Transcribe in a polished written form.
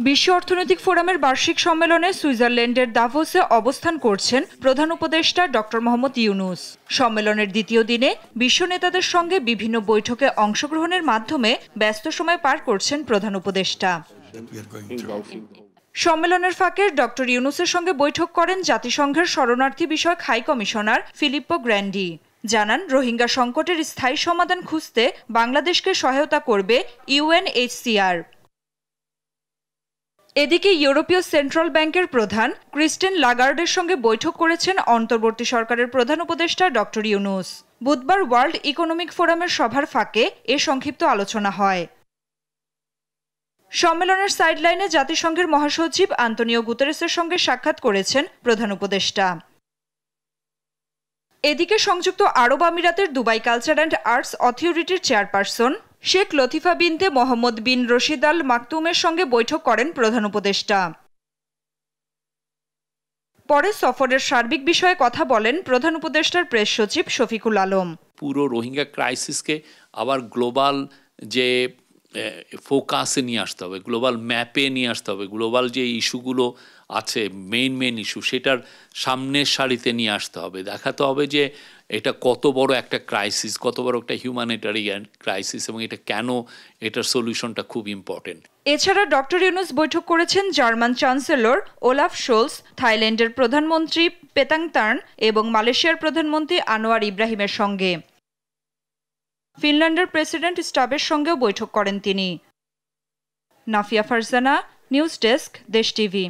বিশ্ব অর্থনৈতিক ফোরামের বার্ষিক সম্মেলনে সুইজারল্যান্ডের দাভোসে অবস্থান করছেন প্রধান উপদেষ্টা ডক্টর মোহাম্মদ ইউনূস। সম্মেলনের দ্বিতীয় দিনে বিশ্ব নেতাদের সঙ্গে বিভিন্ন বৈঠকে অংশগ্রহণের মাধ্যমে ব্যস্ত সময় পার করছেন প্রধান উপদেষ্টা। সম্মেলনের ফাঁকে ডক্টর ইউনূসের সঙ্গে বৈঠক করেন জাতিসংঘের শরণার্থী বিষয়ক হাই কমিশনার ফিলিপ্পো গ্র্যান্ডি। জানান, রোহিঙ্গা সংকটের স্থায়ী সমাধান খুঁজতে বাংলাদেশকে সহায়তা করবে ইউএনএইচসিআর। এদিকে ইউরোপীয় সেন্ট্রাল ব্যাংকের প্রধান ক্রিস্টিন লাগার্ডের সঙ্গে বৈঠক করেছেন অন্তর্বর্তী সরকারের প্রধান উপদেষ্টা ডক্টর ইউনূস। বুধবার ওয়ার্ল্ড ইকোনমিক ফোরামের সভার ফাঁকে এ সংক্ষিপ্ত আলোচনা হয়। সম্মেলনের সাইডলাইনে জাতিসংঘের মহাসচিব আন্তোনিও গুতেরেসের সঙ্গে সাক্ষাৎ করেছেন প্রধান উপদেষ্টা। এদিকে সংযুক্ত আরব আমিরাতের দুবাই কালচার অ্যান্ড আর্টস অথরিটির চেয়ারপারসন শেখ লতিফা বিনতে মোহাম্মদ বিন রশিদ আল মাকতুমের সঙ্গে বৈঠক করেন প্রধান উপদেষ্টা। পরে সফরের সার্বিক বিষয়ে কথা বলেন প্রধান উপদেষ্টার প্রেস সচিব শফিকুল আলম। পুরো রোহিঙ্গা ক্রাইসিসকে আবার গ্লোবাল যে ফোকাসে নিয়ে আসতে হবে, গ্লোবাল ম্যাপে নিয়ে আসতে হবে, গ্লোবাল যে ইস্যুগুলো আছে মেইন ইস্যু সেটার সামনের সারিতে নিয়ে আসতে হবে। দেখাতে হবে যে এটা কত বড় একটা ক্রাইসিস, কত বড় একটা হিউম্যানিটারিয়ান ক্রাইসিস এবং এটা কেন, এটার সলিউশনটা খুব ইম্পর্টেন্ট। এছাড়া ডক্টর ইউনূস বৈঠক করেছেন জার্মান চ্যান্সেলর ওলাফ শোলস, থাইল্যান্ডের প্রধানমন্ত্রী পেতাং তার্ন এবং মালয়েশিয়ার প্রধানমন্ত্রী আনোয়ার ইব্রাহিমের সঙ্গে। ফিনল্যান্ডের প্রেসিডেন্ট স্টাবের সঙ্গেও বৈঠক করেন তিনি। নাফিয়া ফারজানা, নিউজ ডেস্ক, দেশ টিভি।